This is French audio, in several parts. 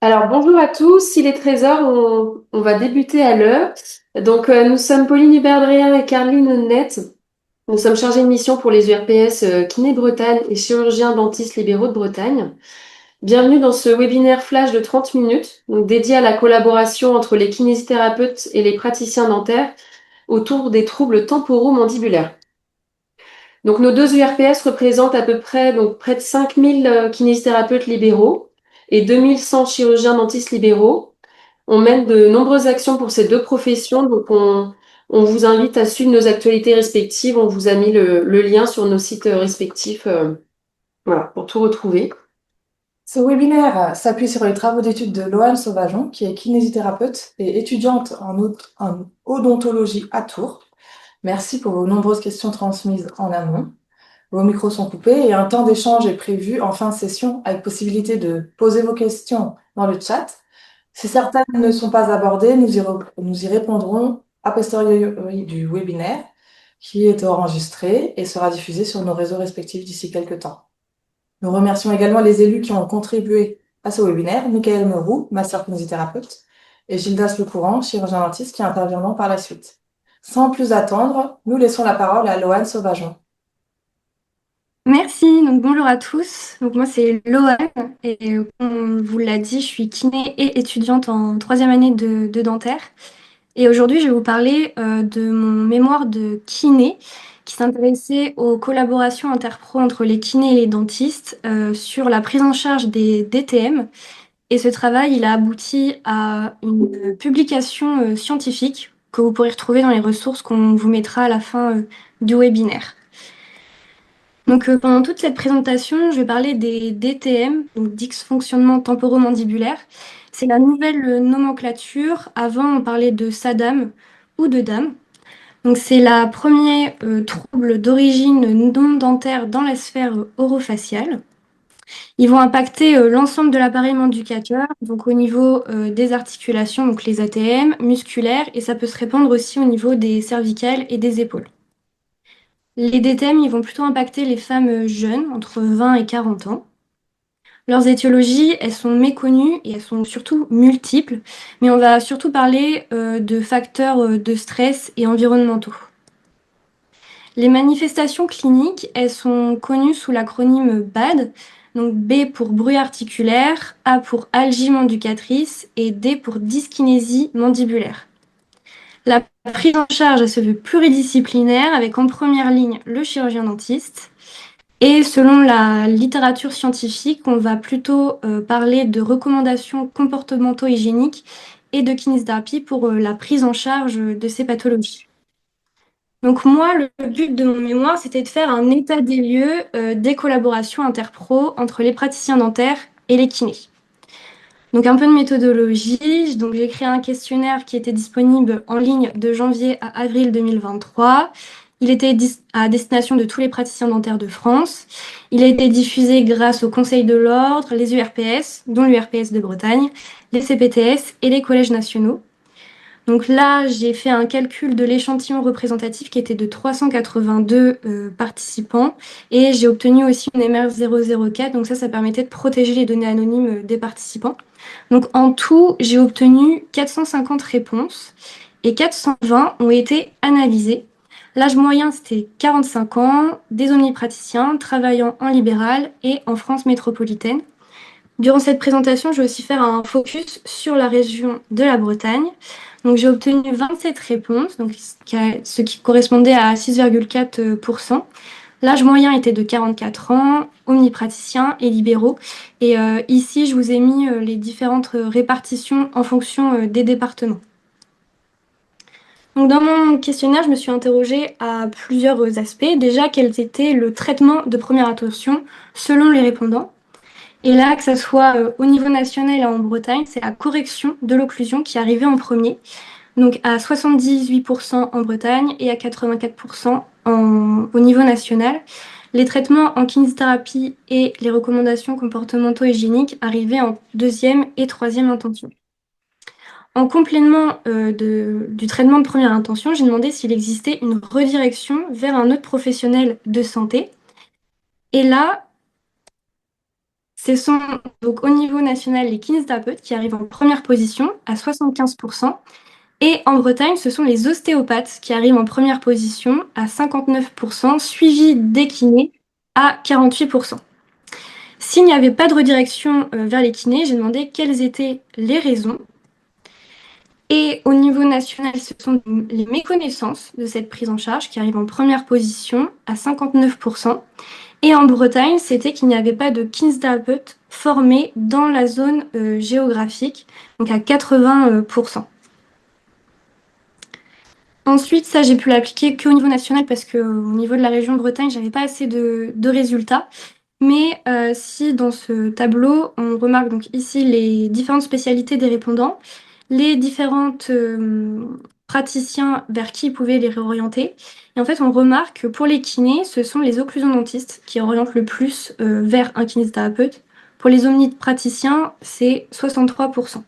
Alors bonjour à tous, il est 13 heures, on va débuter à l'heure. Nous sommes Pauline Hubert-Dréhin et Caroline Honnête. Nous sommes chargés de mission pour les URPS Kiné Bretagne et chirurgiens dentistes libéraux de Bretagne. Bienvenue dans ce webinaire flash de 30 minutes, dédié à la collaboration entre les kinésithérapeutes et les praticiens dentaires autour des troubles temporomandibulaires. Donc nos deux URPS représentent à peu près près de 5000 kinésithérapeutes libéraux et 2100 chirurgiens dentistes libéraux. On mène de nombreuses actions pour ces deux professions, on vous invite à suivre nos actualités respectives. On vous a mis le lien sur nos sites respectifs, voilà, pour tout retrouver. Ce webinaire s'appuie sur les travaux d'études de Loane Sauvageon, qui est kinésithérapeute et étudiante en odontologie à Tours. Merci pour vos nombreuses questions transmises en amont. Vos micros sont coupés et un temps d'échange est prévu en fin de session avec possibilité de poser vos questions dans le chat. Si certaines ne sont pas abordées, nous y répondrons a posteriori du webinaire qui est enregistré et sera diffusé sur nos réseaux respectifs d'ici quelques temps. Nous remercions également les élus qui ont contribué à ce webinaire, Michael Meroux, master kinésithérapeute, et Gildas Lecourant, chirurgien dentiste, qui interviendront par la suite. Sans plus attendre, nous laissons la parole à Loane Sauvageon. Merci, donc bonjour à tous. Donc moi c'est Loane et comme on vous l'a dit, je suis kiné et étudiante en troisième année de dentaire. Et aujourd'hui je vais vous parler de mon mémoire de kiné qui s'intéressait aux collaborations interpro entre les kinés et les dentistes sur la prise en charge des DTM. Et ce travail il a abouti à une publication scientifique que vous pourrez retrouver dans les ressources qu'on vous mettra à la fin du webinaire. Pendant toute cette présentation, je vais parler des DTM, donc dysfonctionnement temporomandibulaire. C'est la nouvelle nomenclature. Avant, on parlait de SADAM ou de DAM. Donc, c'est la première trouble d'origine non dentaire dans la sphère orofaciale. Ils vont impacter l'ensemble de l'appareil mandibulateur, donc au niveau des articulations, donc les ATM, musculaires, et ça peut se répandre aussi au niveau des cervicales et des épaules. Les DTM, ils vont plutôt impacter les femmes jeunes, entre 20 et 40 ans. Leurs étiologies, elles sont méconnues et elles sont surtout multiples, mais on va surtout parler de facteurs de stress et environnementaux. Les manifestations cliniques, elles sont connues sous l'acronyme BAD, donc B pour bruit articulaire, A pour algie manducatrice et D pour dyskinésie mandibulaire. La prise en charge elle se veut pluridisciplinaire avec en première ligne le chirurgien dentiste. Et selon la littérature scientifique, on va plutôt parler de recommandations comportementaux-hygiéniques et de kinésithérapie pour la prise en charge de ces pathologies. Donc moi, le but de mon mémoire, c'était de faire un état des lieux des collaborations interpro entre les praticiens dentaires et les kinés. Donc un peu de méthodologie. Donc j'ai créé un questionnaire qui était disponible en ligne de janvier à avril 2023. Il était à destination de tous les praticiens dentaires de France. Il a été diffusé grâce au Conseil de l'Ordre, les URPS, dont l'URPS de Bretagne, les CPTS et les collèges nationaux. Donc là, j'ai fait un calcul de l'échantillon représentatif qui était de 382 participants et j'ai obtenu aussi une MR 004. Donc ça permettait de protéger les données anonymes des participants. Donc en tout, j'ai obtenu 450 réponses et 420 ont été analysées. L'âge moyen, c'était 45 ans, des omnipraticiens travaillant en libéral et en France métropolitaine. Durant cette présentation, je vais aussi faire un focus sur la région de la Bretagne. Donc, j'ai obtenu 27 réponses, donc, ce qui correspondait à 6,4%. L'âge moyen était de 44 ans, omnipraticiens et libéraux. Et ici, je vous ai mis les différentes répartitions en fonction des départements. Donc, dans mon questionnaire, je me suis interrogée à plusieurs aspects. Déjà, quel était le traitement de première attention selon les répondants? Et là, que ce soit au niveau national et en Bretagne, c'est la correction de l'occlusion qui arrivait en premier. Donc à 78% en Bretagne et à 84% au niveau national. Les traitements en kinésithérapie et les recommandations comportementaux hygiéniques arrivaient en deuxième et troisième intention. En complément du traitement de première intention, j'ai demandé s'il existait une redirection vers un autre professionnel de santé. Et là, Ce sont donc au niveau national les kinésithérapeutes qui arrivent en première position à 75%. Et en Bretagne, ce sont les ostéopathes qui arrivent en première position à 59%, suivis des kinés à 48%. S'il n'y avait pas de redirection vers les kinés, j'ai demandé quelles étaient les raisons. Et au niveau national, ce sont les méconnaissances de cette prise en charge qui arrivent en première position à 59%. Et en Bretagne, c'était qu'il n'y avait pas de kinésithérapeute formé dans la zone géographique, donc à 80%. Ensuite, ça, j'ai pu l'appliquer qu'au niveau national parce qu'au niveau de la région Bretagne, j'avais pas assez de résultats. Mais si dans ce tableau, on remarque donc ici les différentes spécialités des répondants, les différentes praticiens vers qui ils pouvaient les réorienter. Et en fait, on remarque que pour les kinés, ce sont les occlusions dentistes qui orientent le plus vers un kinésithérapeute. Pour les omnipraticiens, c'est 63%.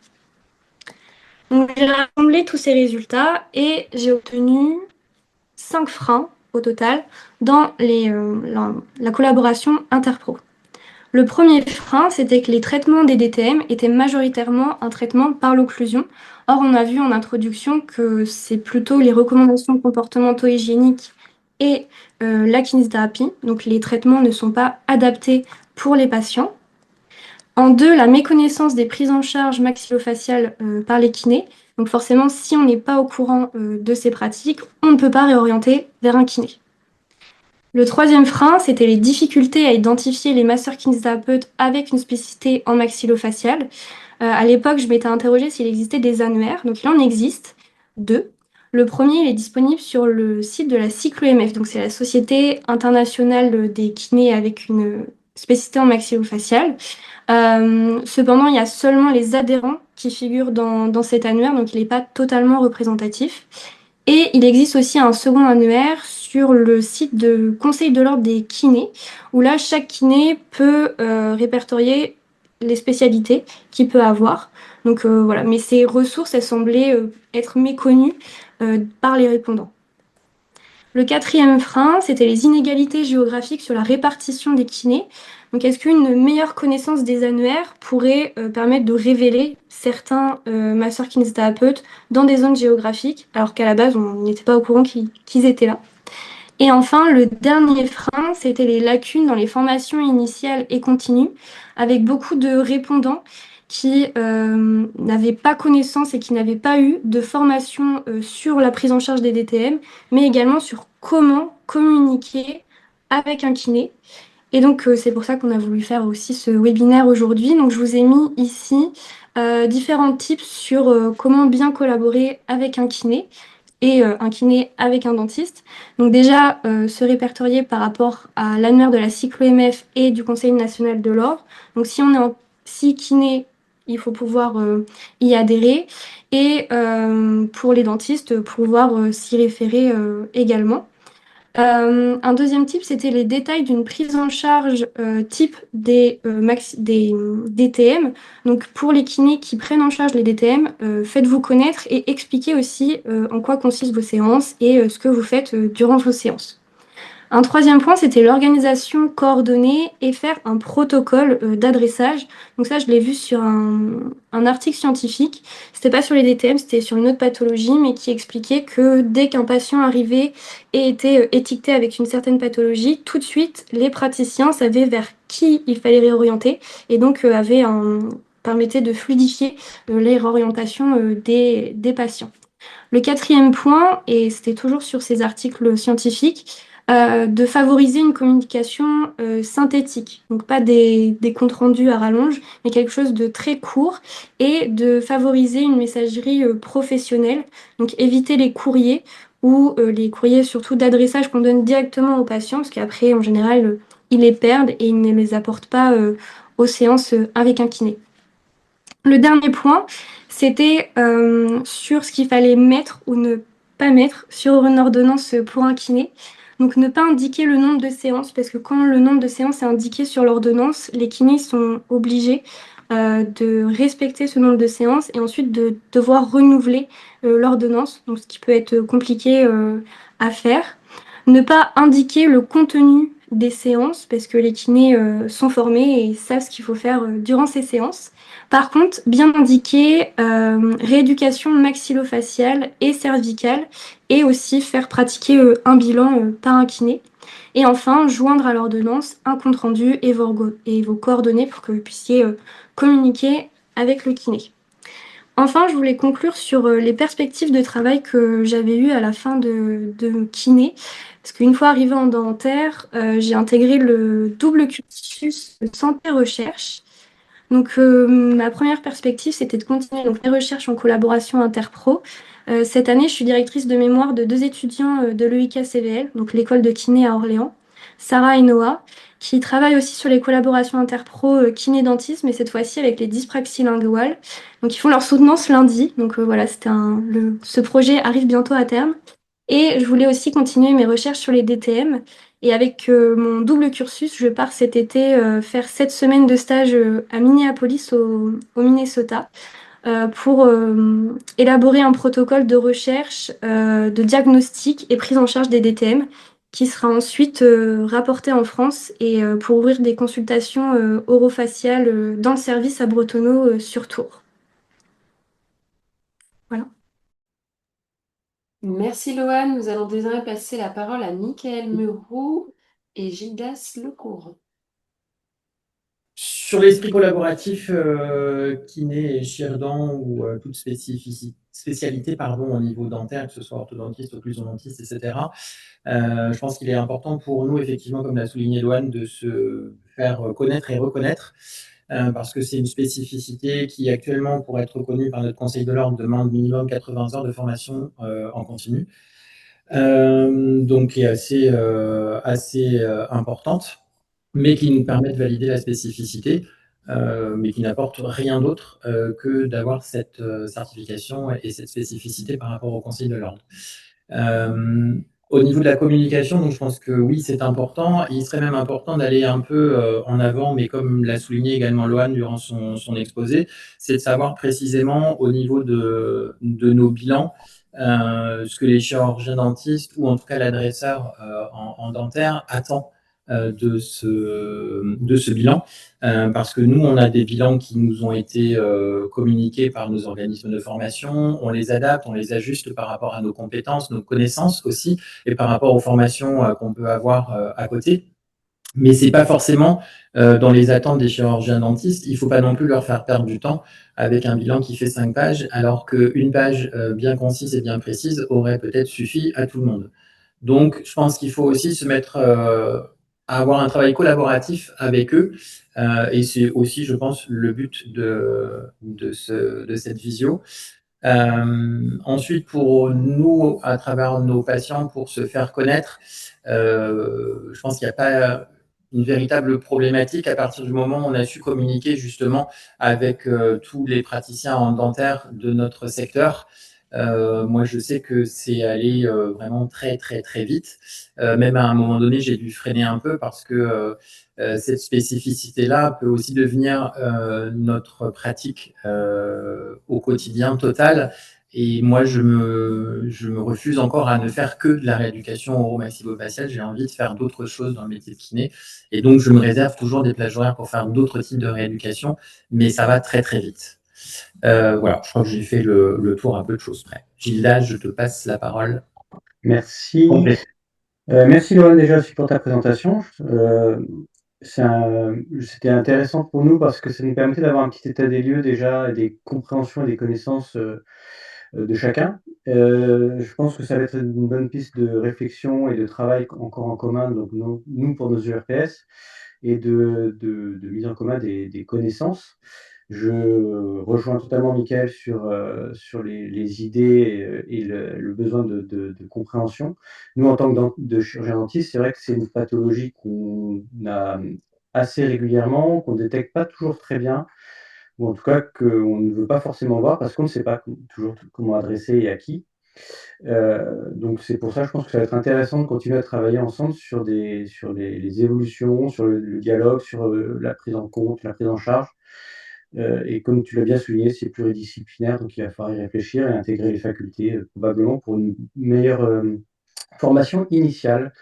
Donc, j'ai rassemblé tous ces résultats et j'ai obtenu 5 freins au total dans la collaboration interpro. Le premier frein, c'était que les traitements des DTM étaient majoritairement un traitement par l'occlusion. Or, on a vu en introduction que c'est plutôt les recommandations comportementaux-hygiéniques et la kinésithérapie. Donc, les traitements ne sont pas adaptés pour les patients. En deux, la méconnaissance des prises en charge maxillofaciales par les kinés. Donc forcément, si on n'est pas au courant de ces pratiques, on ne peut pas réorienter vers un kiné. Le troisième frein, c'était les difficultés à identifier les masseurs kinésithérapeutes avec une spécificité en maxillofacial. À l'époque, je m'étais interrogée s'il existait des annuaires. Donc il en existe deux. Le premier, il est disponible sur le site de la CycloMF. Donc c'est la Société internationale des kinés avec une spécificité en maxillofacial. Cependant, il y a seulement les adhérents qui figurent dans cet annuaire, donc il n'est pas totalement représentatif. Et il existe aussi un second annuaire sur le site de Conseil de l'ordre des kinés, où là, chaque kiné peut répertorier les spécialités qu'il peut avoir. Donc voilà, mais ces ressources, elles semblaient être méconnues par les répondants. Le quatrième frein, c'était les inégalités géographiques sur la répartition des kinés. Donc, est-ce qu'une meilleure connaissance des annuaires pourrait permettre de révéler certains masseurs kinésithérapeutes dans des zones géographiques, alors qu'à la base, on n'était pas au courant qu'ils étaient là? Et enfin, le dernier frein, c'était les lacunes dans les formations initiales et continues, avec beaucoup de répondants qui n'avaient pas connaissance et qui n'avaient pas eu de formation sur la prise en charge des DTM, mais également sur comment communiquer avec un kiné. Et donc, c'est pour ça qu'on a voulu faire aussi ce webinaire aujourd'hui. Donc, je vous ai mis ici différents tips sur comment bien collaborer avec un kiné et un kiné avec un dentiste. Donc déjà, se répertorier par rapport à l'annuaire de la CycloMF et du Conseil national de l'ordre. Donc si on est en kiné, il faut pouvoir y adhérer. Et pour les dentistes, pouvoir s'y référer également. Un deuxième type, c'était les détails d'une prise en charge type des DTM. Donc pour les kinés qui prennent en charge les DTM, faites-vous connaître et expliquez aussi en quoi consistent vos séances et ce que vous faites durant vos séances. Un troisième point, c'était l'organisation coordonnée et faire un protocole d'adressage. Donc ça, je l'ai vu sur un article scientifique. C'était pas sur les DTM, c'était sur une autre pathologie, mais qui expliquait que dès qu'un patient arrivait et était étiqueté avec une certaine pathologie, tout de suite, les praticiens savaient vers qui il fallait réorienter et donc permettait de fluidifier les réorientations des patients. Le quatrième point, et c'était toujours sur ces articles scientifiques, de favoriser une communication synthétique, donc pas des comptes rendus à rallonge, mais quelque chose de très court, et de favoriser une messagerie professionnelle, donc éviter les courriers ou les courriers surtout d'adressage qu'on donne directement aux patients, parce qu'après, en général, ils les perdent et ils ne les apportent pas aux séances avec un kiné. Le dernier point, c'était sur ce qu'il fallait mettre ou ne pas mettre sur une ordonnance pour un kiné. Donc ne pas indiquer le nombre de séances, parce que quand le nombre de séances est indiqué sur l'ordonnance, les kinés sont obligés de respecter ce nombre de séances et ensuite de devoir renouveler l'ordonnance, donc ce qui peut être compliqué à faire. Ne pas indiquer le contenu des séances parce que les kinés sont formés et savent ce qu'il faut faire durant ces séances. Par contre, bien indiquer rééducation maxillofaciale et cervicale et aussi faire pratiquer un bilan par un kiné. Et enfin, joindre à l'ordonnance un compte-rendu et vos coordonnées pour que vous puissiez communiquer avec le kiné. Enfin, je voulais conclure sur les perspectives de travail que j'avais eues à la fin de kiné. Parce qu'une fois arrivée en dentaire, j'ai intégré le double cursus de santé-recherche. Donc, ma première perspective, c'était de continuer donc, mes recherches en collaboration interpro. Cette année, je suis directrice de mémoire de deux étudiants de l'EIK-CVL, donc l'école de kiné à Orléans, Sarah et Noah, qui travaillent aussi sur les collaborations interpro kiné-dentisme, mais cette fois-ci avec les dyspraxies linguales. Donc, ils font leur soutenance lundi. Donc, voilà, ce projet arrive bientôt à terme. Et je voulais aussi continuer mes recherches sur les DTM. Et avec mon double cursus, je pars cet été faire 7 semaines de stage à Minneapolis, au Minnesota, pour élaborer un protocole de recherche, de diagnostic et prise en charge des DTM, qui sera ensuite rapporté en France et pour ouvrir des consultations orofaciales dans le service à Bretonneau sur Tours. Voilà. Merci Loane. Nous allons désormais passer la parole à Michael Meroux et Gildas Lecourt. Sur l'esprit collaboratif, kiné et chirurgien ou toute spécialité pardon, au niveau dentaire, que ce soit orthodontiste, occlusodontiste, etc. Je pense qu'il est important pour nous, effectivement, comme l'a souligné Loane, de se faire connaître et reconnaître, parce que c'est une spécificité qui, actuellement, pour être reconnue par notre Conseil de l'Ordre, demande minimum 80 heures de formation en continu, donc qui est assez importante, mais qui nous permet de valider la spécificité, mais qui n'apporte rien d'autre que d'avoir cette certification et cette spécificité par rapport au Conseil de l'Ordre. Au niveau de la communication, donc je pense que oui, c'est important. Il serait même important d'aller un peu en avant, mais comme l'a souligné également Loane durant son exposé, c'est de savoir précisément au niveau de nos bilans, ce que les chirurgiens dentistes ou en tout cas l'adresseur en dentaire attend de ce bilan, parce que nous, on a des bilans qui nous ont été communiqués par nos organismes de formation, on les adapte, on les ajuste par rapport à nos compétences, nos connaissances aussi, et par rapport aux formations qu'on peut avoir à côté. Mais c'est pas forcément dans les attentes des chirurgiens dentistes. Il faut pas non plus leur faire perdre du temps avec un bilan qui fait 5 pages, alors qu'une page bien concise et bien précise aurait peut-être suffi à tout le monde. Donc, je pense qu'il faut aussi se mettre à avoir un travail collaboratif avec eux. Et c'est aussi, je pense, le but de cette visio. Ensuite, pour nous, à travers nos patients, pour se faire connaître, je pense qu'il n'y a pas une véritable problématique à partir du moment où on a su communiquer justement avec tous les praticiens en dentaire de notre secteur. Moi, je sais que c'est allé vraiment très, très, très vite. Même à un moment donné, j'ai dû freiner un peu parce que cette spécificité-là peut aussi devenir notre pratique au quotidien totale. Et moi, je me refuse encore à ne faire que de la rééducation oro-maxillofaciale. J'ai envie de faire d'autres choses dans le métier de kiné. Et donc, je me réserve toujours des plages horaires pour faire d'autres types de rééducation, mais ça va très, très vite. Voilà, je crois que j'ai fait le tour un peu de choses près. Gilda, je te passe la parole. Merci. Complet. Merci Laurent déjà aussi pour ta présentation. C'était intéressant pour nous parce que ça nous permettait d'avoir un petit état des lieux déjà, et des compréhensions et des connaissances de chacun. Je pense que ça va être une bonne piste de réflexion et de travail encore en commun, donc nous pour nos URPS, et de mise en commun des connaissances. Je rejoins totalement Michael sur les idées et le besoin de compréhension. Nous, en tant que de chirurgien dentiste, c'est vrai que c'est une pathologie qu'on a assez régulièrement, qu'on ne détecte pas toujours très bien, ou en tout cas qu'on ne veut pas forcément voir parce qu'on ne sait pas toujours comment adresser et à qui. Donc c'est pour ça, je pense que ça va être intéressant de continuer à travailler ensemble sur les évolutions, sur le dialogue, sur la prise en compte, la prise en charge. Et comme tu l'as bien souligné, c'est pluridisciplinaire, donc il va falloir y réfléchir et intégrer les facultés, probablement pour une meilleure formation initiale.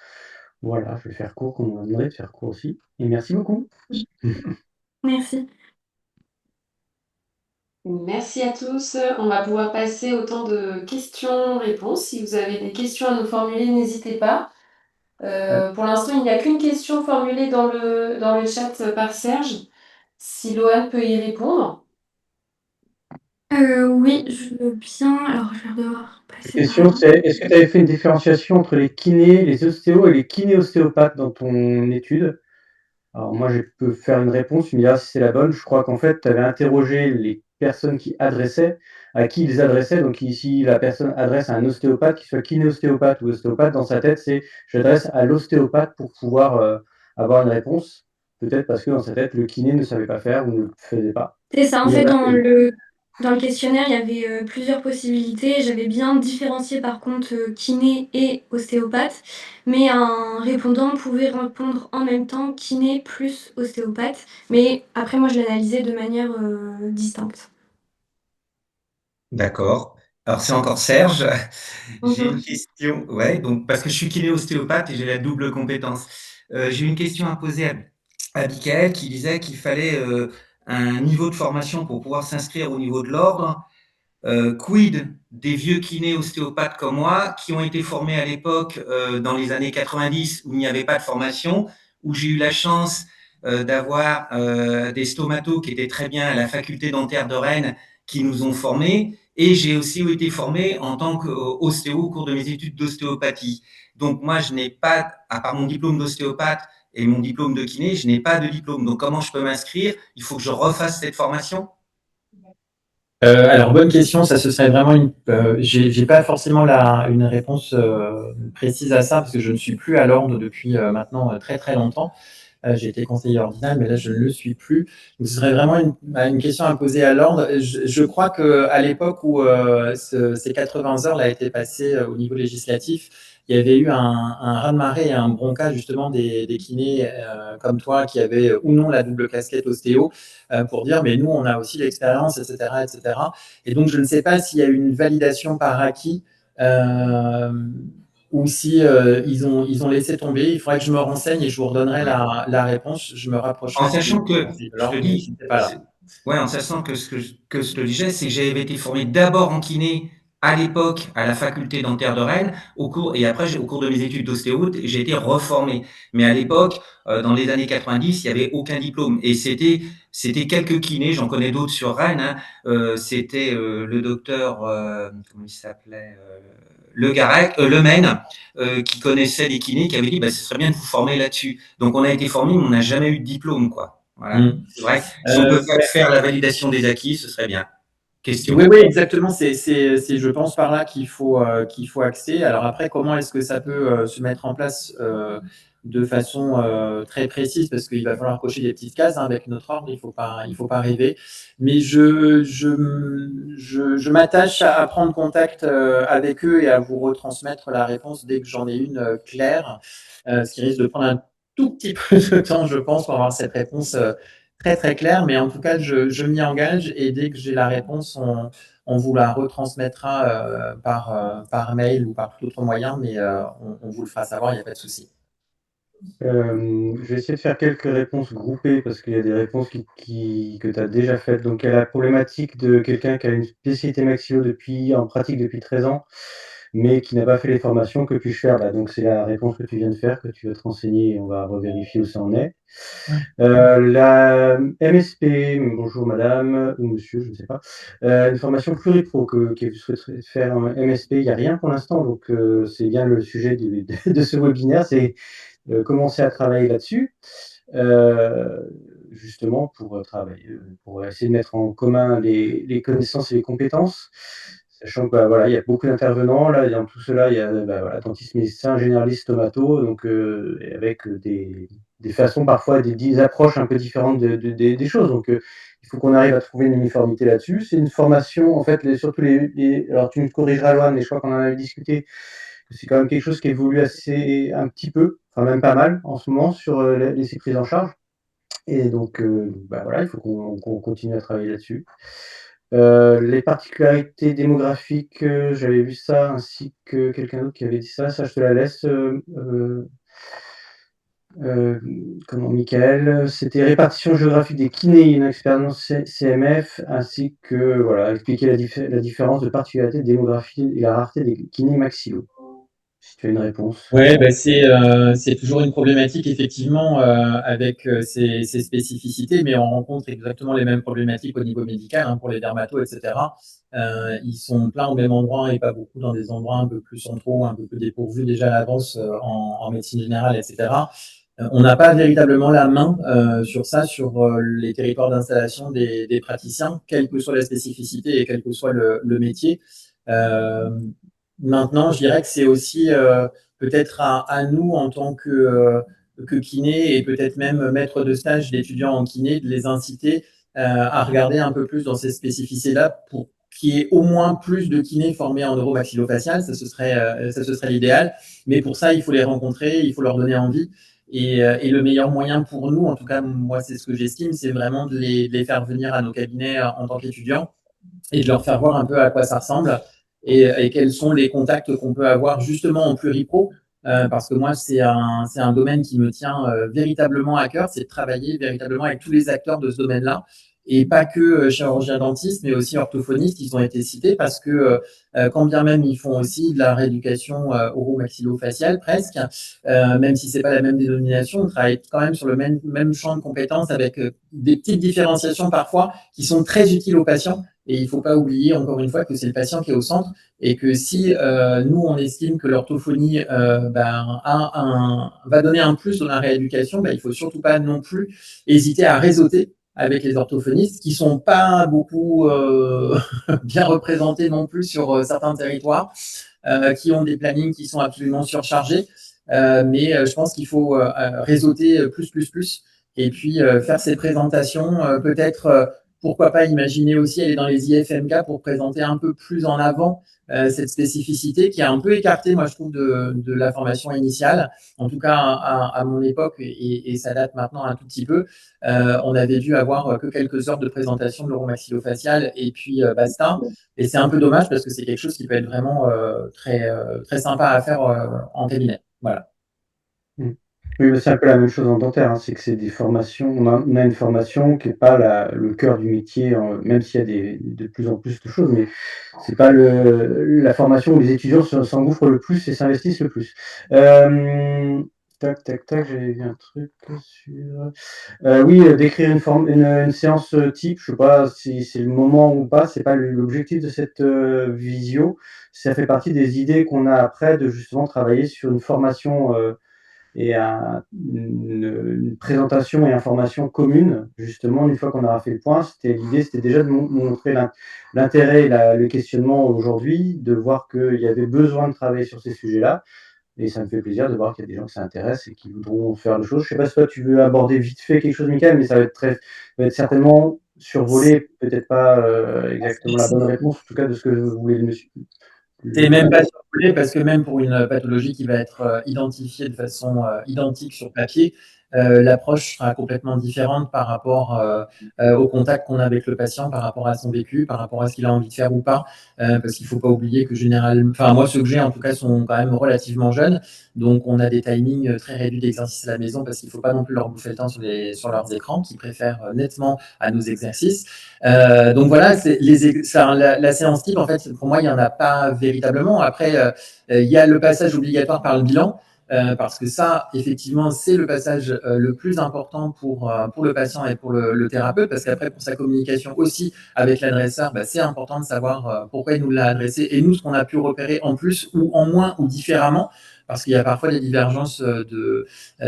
Voilà, je vais faire court, comme on m'a demandé de faire court aussi. Et merci beaucoup. Merci. Merci à tous. On va pouvoir passer au temps de questions-réponses. Si vous avez des questions à nous formuler, n'hésitez pas. Pour l'instant, il n'y a qu'une question formulée dans le chat par Serge. Si Loane peut y répondre. Oui, je veux bien. Alors, je vais devoir La passer par question, là. c'est est-ce que tu avais fait une différenciation entre les kinés, les ostéos et les kiné-ostéopathes dans ton étude? Alors moi, je peux faire une réponse, tu me diras si c'est la bonne. Je crois qu'en fait, tu avais interrogé les personnes qui adressaient, à qui ils adressaient. Donc ici, la personne adresse à un ostéopathe, qu'il soit kiné-ostéopathe ou ostéopathe, dans sa tête, c'est j'adresse à l'ostéopathe pour pouvoir avoir une réponse. Peut-être parce que dans sa tête, le kiné ne savait pas faire ou ne le faisait pas. C'est ça. En Il y en fait, a dans fait. le questionnaire, il y avait plusieurs possibilités. J'avais bien différencié par contre kiné et ostéopathe, mais un répondant pouvait répondre en même temps kiné plus ostéopathe. Mais après, moi, je l'analysais de manière distincte. D'accord. Alors, c'est encore Serge. J'ai une Bonjour. question. Ouais, donc, parce que je suis kiné-ostéopathe et j'ai la double compétence. J'ai une question à poser à Michael qui disait qu'il fallait un niveau de formation pour pouvoir s'inscrire au niveau de l'ordre. Quid des vieux kinés ostéopathes comme moi qui ont été formés à l'époque dans les années 90 où il n'y avait pas de formation, où j'ai eu la chance d'avoir des stomatos qui étaient très bien à la faculté dentaire de Rennes qui nous ont formés, et j'ai aussi été formé en tant qu'ostéo au cours de mes études d'ostéopathie. Donc moi, je n'ai pas, à part mon diplôme d'ostéopathe et mon diplôme de kiné, je n'ai pas de diplôme. Donc comment je peux m'inscrire? Il faut que je refasse cette formation? Alors, bonne question. Ça, ce serait vraiment j'ai pas forcément une réponse précise à ça parce que je ne suis plus à l'ordre depuis maintenant très très longtemps. J'ai été conseiller ordinal, mais là, je ne le suis plus. Donc, ce serait vraiment une question à poser à l'ordre. Je crois qu'à l'époque où ces 80 heures là, a été passé au niveau législatif, il y avait eu un raz-de-marée et un bronca justement des kinés comme toi qui avaient ou non la double casquette ostéo pour dire mais nous on a aussi l'expérience, etc., etc. Et donc je ne sais pas s'il y a eu une validation par acquis euh, ou si ils ont laissé tomber. Il faudrait que je me renseigne et je vous redonnerai Ouais. la réponse. Je me En rapprocherai sachant du que, conseiller de je te l'ordre, mais je dis, n'étais pas là. ouais, en sachant que ce que je disais, c'est que j'avais été formé d'abord en kiné à l'époque à la faculté dentaire de Rennes, et après, au cours de mes études d'ostéo, j'ai été reformé. Mais à l'époque, dans les années 90, il n'y avait aucun diplôme. Et c'était quelques kinés, j'en connais d'autres sur Rennes, hein. C'était le docteur, comment il s'appelait, Le Garec, Le Maine, qui connaissait les kinés, qui avait dit, bah, ce serait bien de vous former là-dessus. Donc on a été formé, mais on n'a jamais eu de diplôme, quoi. Voilà. Mm. C'est vrai que si on peut Ouais. faire la validation des acquis, ce serait bien. Oui, Question. oui, exactement. Je pense, par là qu'il faut axer. Alors après, comment est-ce que ça peut se mettre en place de façon très précise, parce qu'il va falloir cocher des petites cases hein, avec notre ordre. Il faut pas rêver. Mais je m'attache à prendre contact avec eux et à vous retransmettre la réponse dès que j'en ai une claire, ce qui risque de prendre un tout petit peu de temps, je pense, pour avoir cette réponse très très clair, mais en tout cas, je m'y engage et dès que j'ai la réponse, on vous la retransmettra par mail ou par tout autre moyen, mais on vous le fera savoir, il n'y a pas de souci. Je vais essayer de faire quelques réponses groupées parce qu'il y a des réponses que tu as déjà faites. Donc, il y a la problématique de quelqu'un qui a une spécialité maxillo en pratique depuis 13 ans, mais qui n'a pas fait les formations. Que puis-je faire? Bah, donc, c'est la réponse que tu viens de faire, que tu vas te renseigner et on va revérifier où ça en est. La MSP, bonjour madame ou monsieur, je ne sais pas, une formation pluripro que vous souhaiterez faire en MSP, il n'y a rien pour l'instant, donc c'est bien le sujet de ce webinaire, c'est commencer à travailler là-dessus, justement pour travailler, pour essayer de mettre en commun les connaissances et les compétences, sachant que bah, voilà, il y a beaucoup d'intervenants, là, dans tout cela, il y a bah, voilà, dentiste, médecin, généraliste, stomato, donc et avec des façons parfois, des approches un peu différentes des choses. Donc il faut qu'on arrive à trouver une uniformité là-dessus. C'est une formation, en fait, surtout alors tu me corrigeras, Loane, mais je crois qu'on en avait discuté, c'est quand même quelque chose qui évolue assez un petit peu, enfin même pas mal en ce moment sur ces prises en charge. Et donc, bah voilà, il faut qu'on continue à travailler là-dessus. Les particularités démographiques, j'avais vu ça, ainsi que quelqu'un d'autre qui avait dit ça. Ça, je te la laisse, comment Michael, c'était répartition géographique des kinés et une expérience CMF, ainsi que voilà, expliquer la différence de particularité de démographie et la rareté des kinés maxillos. Si tu as une réponse. Ouais, bah c'est toujours une problématique effectivement avec ces spécificités, mais on rencontre exactement les mêmes problématiques au niveau médical hein, pour les dermatos, etc. Ils sont plein au même endroit et pas beaucoup dans des endroits un peu plus centraux, un peu plus dépourvus déjà à l'avance en médecine générale, etc. On n'a pas véritablement la main sur ça, sur les territoires d'installation des praticiens, quelle que soit la spécificité et quel que soit le métier. Euh, Maintenant, je dirais que c'est aussi peut-être à nous en tant que kiné et peut-être même maître de stage d'étudiants en kiné, de les inciter à regarder un peu plus dans ces spécificités-là pour qu'il y ait au moins plus de kinés formés en neuromaxillofacial, ça ce serait l'idéal. Mais pour ça, il faut les rencontrer, il faut leur donner envie. Et le meilleur moyen pour nous, en tout cas, moi, c'est ce que j'estime, c'est vraiment de les faire venir à nos cabinets en tant qu'étudiants et de leur faire voir un peu à quoi ça ressemble et quels sont les contacts qu'on peut avoir justement en pluripro. Parce que moi, c'est un domaine qui me tient véritablement à cœur, c'est de travailler véritablement avec tous les acteurs de ce domaine-là. Et pas que chirurgiens dentistes, mais aussi orthophonistes, ils ont été cités parce que quand bien même ils font aussi de la rééducation oro-maxillofaciale presque, même si c'est pas la même dénomination, on travaille quand même sur le même champ de compétences avec des petites différenciations parfois qui sont très utiles aux patients. Et il ne faut pas oublier, encore une fois, que c'est le patient qui est au centre et que si nous, on estime que l'orthophonie va donner un plus dans la rééducation, il ne faut surtout pas non plus hésiter à réseauter avec les orthophonistes qui sont pas beaucoup bien représentés non plus sur certains territoires, qui ont des plannings qui sont absolument surchargés. Mais je pense qu'il faut réseauter plus, et puis faire ces présentations, peut-être pourquoi pas imaginer aussi aller dans les IFMK pour présenter un peu plus en avant cette spécificité qui est un peu écartée, moi je trouve, de la formation initiale. En tout cas, à mon époque, et ça date maintenant un tout petit peu, on avait dû avoir que quelques heures de présentation de l'oromaxillofacial et puis basta. Et c'est un peu dommage parce que c'est quelque chose qui peut être vraiment très sympa à faire en cabinet. Voilà. Mmh. Oui, bah, c'est un peu la même chose en dentaire, hein, c'est que c'est des formations on a une formation qui est pas le cœur du métier, même s'il y a de plus en plus de choses, mais c'est pas la formation où les étudiants s'engouffrent le plus et s'investissent le plus. Tac, tac, tac, j'avais vu un truc sur oui, décrire une séance, type, je sais pas si c'est le moment ou pas, c'est pas l'objectif de cette, visio. Ça fait partie des idées qu'on a après de justement travailler sur une formation, et une présentation et information commune. Justement, une fois qu'on aura fait le point, l'idée, c'était déjà de montrer l'intérêt et le questionnement aujourd'hui, de voir qu'il y avait besoin de travailler sur ces sujets-là. Et ça me fait plaisir de voir qu'il y a des gens que ça intéresse et qui voudront faire les choses. Je sais pas si toi tu veux aborder vite fait quelque chose, Mickaël, mais ça va être certainement survolé, peut-être pas exactement la bonne réponse, en tout cas de ce que voulait le monsieur. C'est même pas survolé parce que même pour une pathologie qui va être identifiée de façon identique sur papier, l'approche sera complètement différente par rapport au contact qu'on a avec le patient, par rapport à son vécu, par rapport à ce qu'il a envie de faire ou pas. Parce qu'il ne faut pas oublier que généralement, enfin moi ceux que j'ai en tout cas sont quand même relativement jeunes, donc on a des timings très réduits d'exercice à la maison parce qu'il ne faut pas non plus leur bouffer le temps sur leurs écrans, qui préfèrent nettement à nos exercices. Donc voilà, la séance type, en fait, pour moi, il n'y en a pas véritablement. Après, il y a le passage obligatoire par le bilan, parce que ça, effectivement, c'est le passage le plus important pour le patient et pour le thérapeute, parce qu'après, pour sa communication aussi avec l'adresseur, c'est important de savoir pourquoi il nous l'a adressé et nous, ce qu'on a pu repérer en plus ou en moins ou différemment, parce qu'il y a parfois des divergences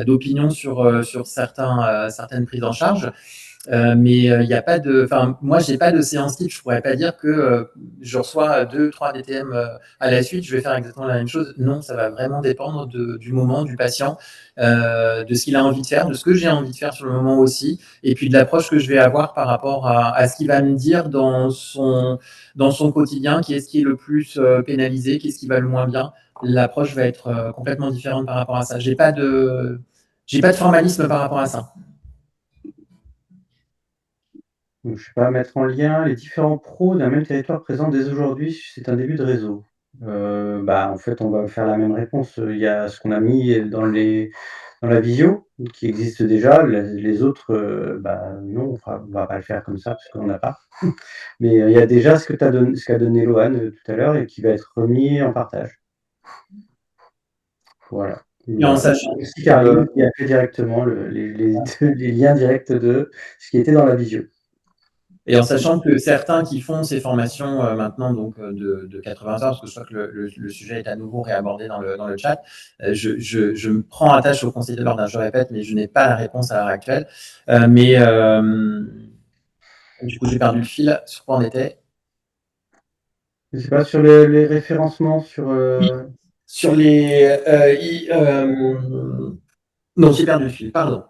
d'opinion sur certaines prises en charge. Mais il n'y a pas de, enfin, moi, j'ai pas de séance type. Je pourrais pas dire que je reçois 2, 3 DTM à la suite, je vais faire exactement la même chose. Non, ça va vraiment dépendre du moment, du patient, de ce qu'il a envie de faire, de ce que j'ai envie de faire sur le moment aussi, et puis de l'approche que je vais avoir par rapport à ce qu'il va me dire dans son quotidien, qui est ce qui est le plus pénalisé, qui est ce qui va le moins bien. L'approche va être complètement différente par rapport à ça. J'ai pas de formalisme par rapport à ça. Donc, je sais pas, mettre en lien les différents pros d'un même territoire présents dès aujourd'hui, c'est un début de réseau. En fait, on va faire la même réponse. Il y a ce qu'on a mis dans la visio, qui existe déjà. Les autres, non, on va pas le faire comme ça parce qu'on n'a pas. Mais il y a déjà ce qu'a donné Loan tout à l'heure et qui va être remis en partage. Voilà. Et en sachant Merci Caroline qui a fait directement les liens directs de ce qui était dans la visio. Et en sachant que certains qui font ces formations maintenant donc de 80 heures, parce que je crois que le sujet est à nouveau réabordé dans le chat, je me prends à tâche au conseil de l'ordre, je répète, mais je n'ai pas la réponse à l'heure actuelle. Du coup, j'ai perdu le fil. Sur quoi on était? Je sais pas, sur les référencements, sur les... Non, j'ai perdu le fil, pardon.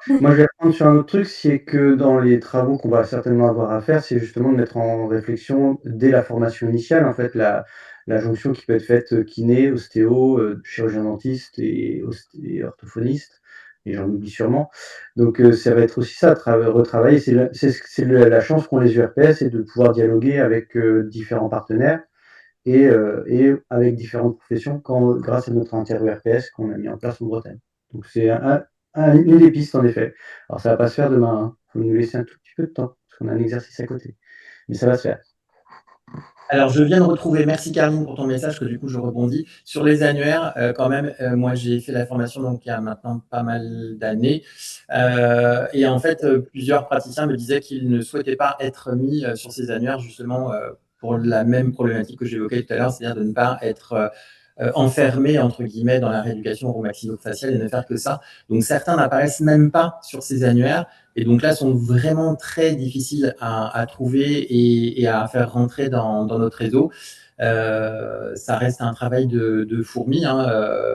Moi, je vais reprendre sur un autre truc, c'est que dans les travaux qu'on va certainement avoir à faire, c'est justement de mettre en réflexion dès la formation initiale, en fait, la jonction qui peut être faite kiné, ostéo, chirurgien dentiste et orthophoniste, et j'en oublie sûrement. Donc, ça va être aussi ça, retravailler. C'est la chance qu'ont les URPS, c'est de pouvoir dialoguer avec différents partenaires et avec différentes professions grâce à notre inter-URPS qu'on a mis en place en Bretagne. Donc c'est une des pistes en effet. Alors ça va pas se faire demain, hein. Faut nous laisser un tout petit peu de temps, parce qu'on a un exercice à côté. Mais ça va se faire. Alors, je viens de retrouver, merci Caroline pour ton message, que du coup je rebondis. Sur les annuaires, quand même, moi j'ai fait la formation donc il y a maintenant pas mal d'années. Et en fait, plusieurs praticiens me disaient qu'ils ne souhaitaient pas être mis sur ces annuaires justement pour la même problématique que j'évoquais tout à l'heure, c'est-à-dire de ne pas être enfermé entre guillemets dans la rééducation oromaxillofaciale et ne faire que ça. Donc certains n'apparaissent même pas sur ces annuaires et donc là sont vraiment très difficiles à trouver et à faire rentrer dans notre réseau. Ça reste un travail de fourmi. Hein.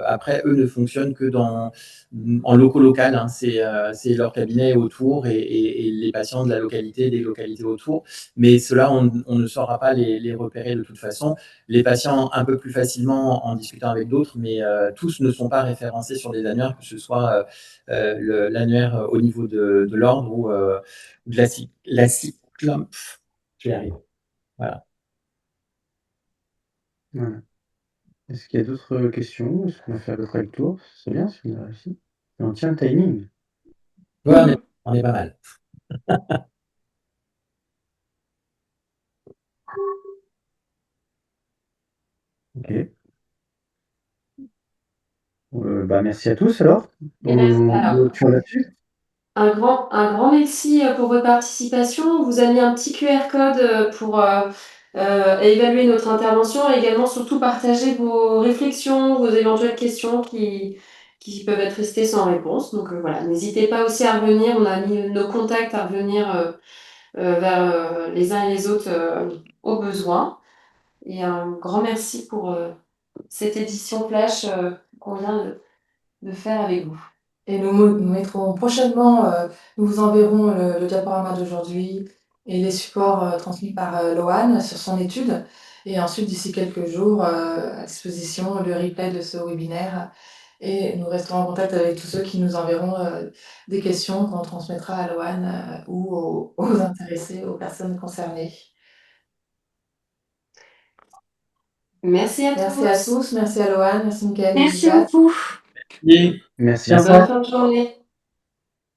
Après, eux ne fonctionnent que en local. Hein. C'est leur cabinet autour et les patients de la localité, des localités autour. Mais ceux-là, on ne saura pas les repérer de toute façon. Les patients un peu plus facilement en discutant avec d'autres, mais tous ne sont pas référencés sur des annuaires, que ce soit l'annuaire au niveau de l'ordre ou de la cyclone. Je vais y arriver. Voilà. Voilà. Est-ce qu'il y a d'autres questions? Est-ce qu'on va faire à peu près le tour? C'est bien si on a réussi. Et on tient le timing. Ouais, on est pas mal. Ok. Merci à tous alors. Tu en as-tu? Un grand merci pour votre participation. On vous a mis un petit QR code pour évaluer notre intervention et également surtout partager vos réflexions, vos éventuelles questions qui peuvent être restées sans réponse. Donc voilà, n'hésitez pas aussi à revenir. On a mis nos contacts à revenir vers les uns et les autres au besoin. Et un grand merci pour cette édition flash qu'on vient de faire avec vous. Et nous mettrons prochainement, nous vous enverrons le diaporama d'aujourd'hui et les supports transmis par Loan sur son étude. Et ensuite, d'ici quelques jours, à disposition le replay de ce webinaire. Et nous resterons en contact avec tous ceux qui nous enverront des questions qu'on transmettra à Loan ou aux intéressés, aux personnes concernées. Merci à tous. Merci à Loan, merci Mickaël et Merci Lisa. beaucoup. Merci. Merci Bonne encore. fin de journée.